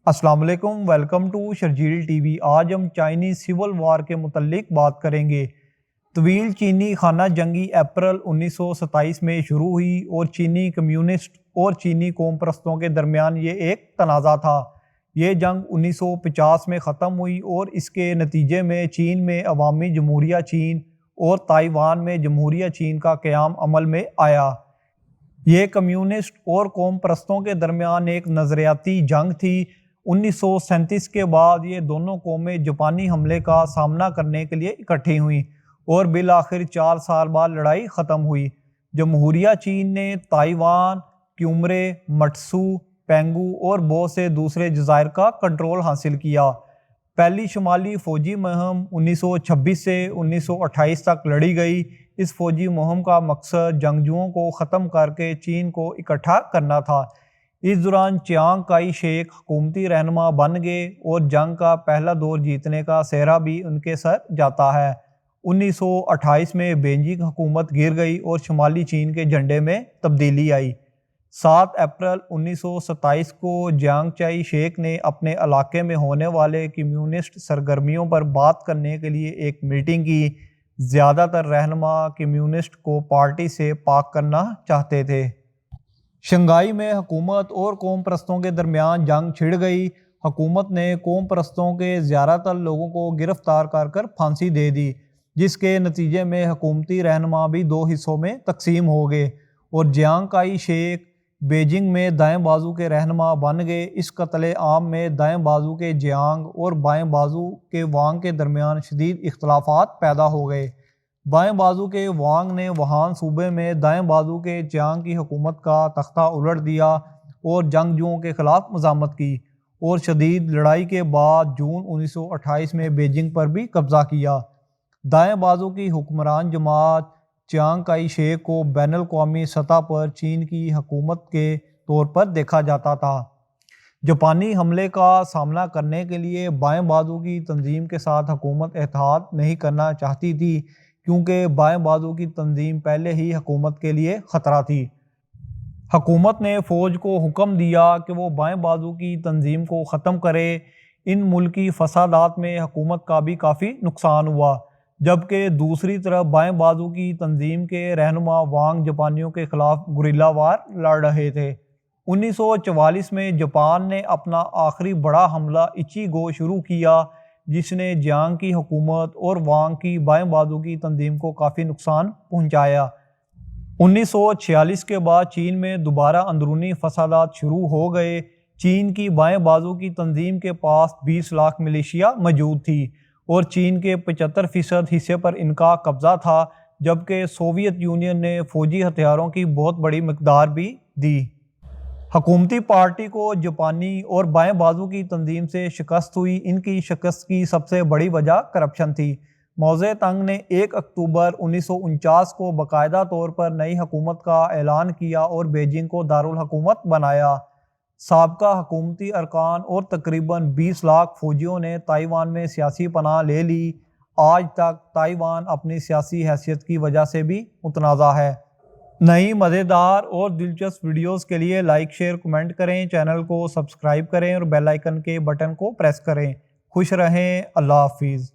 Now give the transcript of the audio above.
السلام علیکم، welcome to Sharjeel TV. آج ہم چائنی سول وار کے متعلق بات کریں گے۔ طویل چینی خانہ جنگی اپریل 1927 میں شروع ہوئی اور چینی کمیونسٹ اور چینی قوم پرستوں کے درمیان یہ ایک تنازع تھا۔ یہ جنگ 1950 میں ختم ہوئی اور اس کے نتیجے میں چین میں عوامی جمہوریہ چین اور تائیوان میں جمہوریہ چین کا قیام عمل میں آیا۔ یہ کمیونسٹ اور قوم پرستوں کے درمیان ایک نظریاتی جنگ تھی۔ 1937 کے بعد یہ دونوں قومیں جاپانی حملے کا سامنا کرنے کے لیے اکٹھی ہوئیں اور بالآخر 4 سال بعد لڑائی ختم ہوئی۔ جمہوریہ چین نے تائیوان، کیومرے، مٹسو، پینگو اور بہت سے دوسرے جزائر کا کنٹرول حاصل کیا۔ پہلی شمالی فوجی مہم 1926 سے 1928 تک لڑی گئی۔ اس فوجی مہم کا مقصد جنگجوؤں کو ختم کر کے چین کو اکٹھا کرنا تھا۔ اس دوران چیانگ کائی شیک حکومتی رہنما بن گئے اور جنگ کا پہلا دور جیتنے کا سہرا بھی ان کے سر جاتا ہے۔ 1928 میں بیجنگ حکومت گر گئی اور شمالی چین کے جھنڈے میں تبدیلی آئی۔ 7 اپریل 1927 کو جیانگ کائی شیک نے اپنے علاقے میں ہونے والے کمیونسٹ سرگرمیوں پر بات کرنے کے لیے ایک میٹنگ کی۔ زیادہ تر رہنما کمیونسٹ کو پارٹی سے پاک کرنا چاہتے تھے۔ شنگھائی میں حکومت اور قوم پرستوں کے درمیان جنگ چھڑ گئی۔ حکومت نے قوم پرستوں کے زیادہ تر لوگوں کو گرفتار کر پھانسی دے دی، جس کے نتیجے میں حکومتی رہنما بھی 2 حصوں میں تقسیم ہو گئے اور جیانگ کائی شیک بیجنگ میں دائیں بازو کے رہنما بن گئے۔ اس قتل عام میں دائیں بازو کے جیانگ اور بائیں بازو کے وانگ کے درمیان شدید اختلافات پیدا ہو گئے۔ بائیں بازو کے وانگ نے ووہان صوبے میں دائیں بازو کے چیانگ کی حکومت کا تختہ الٹ دیا اور جنگجوؤں کے خلاف مزاحمت کی اور شدید لڑائی کے بعد جون 1928 میں بیجنگ پر بھی قبضہ کیا۔ دائیں بازو کی حکمران جماعت چیانگ کائی شیک کو بین الاقوامی سطح پر چین کی حکومت کے طور پر دیکھا جاتا تھا۔ جاپانی حملے کا سامنا کرنے کے لیے بائیں بازو کی تنظیم کے ساتھ حکومت اتحاد نہیں کرنا چاہتی تھی، کیونکہ بائیں بازو کی تنظیم پہلے ہی حکومت کے لیے خطرہ تھی۔ حکومت نے فوج کو حکم دیا کہ وہ بائیں بازو کی تنظیم کو ختم کرے۔ ان ملکی فسادات میں حکومت کا بھی کافی نقصان ہوا، جبکہ دوسری طرف بائیں بازو کی تنظیم کے رہنما وانگ جاپانیوں کے خلاف گوریلا وار لڑ رہے تھے۔ 1944 میں جاپان نے اپنا آخری بڑا حملہ ایچیگو شروع کیا، جس نے جیانگ کی حکومت اور وانگ کی بائیں بازو کی تنظیم کو کافی نقصان پہنچایا۔ 1946 کے بعد چین میں دوبارہ اندرونی فسادات شروع ہو گئے۔ چین کی بائیں بازو کی تنظیم کے پاس 20 لاکھ ملیشیا موجود تھی اور چین کے 75% حصے پر ان کا قبضہ تھا، جبکہ سوویت یونین نے فوجی ہتھیاروں کی بہت بڑی مقدار بھی دی۔ حکومتی پارٹی کو جاپانی اور بائیں بازو کی تنظیم سے شکست ہوئی۔ ان کی شکست کی سب سے بڑی وجہ کرپشن تھی۔ ماؤ زے تونگ نے 1 اکتوبر 1949 کو باقاعدہ طور پر نئی حکومت کا اعلان کیا اور بیجنگ کو دارالحکومت بنایا۔ سابقہ حکومتی ارکان اور تقریباً 20 لاکھ فوجیوں نے تائیوان میں سیاسی پناہ لے لی۔ آج تک تائیوان اپنی سیاسی حیثیت کی وجہ سے بھی متنازع ہے۔ نئی مزیدار اور دلچسپ ویڈیوز کے لیے لائک، شیئر، کمنٹ کریں، چینل کو سبسکرائب کریں اور بیل آئیکن کے بٹن کو پریس کریں۔ خوش رہیں۔ اللہ حافظ۔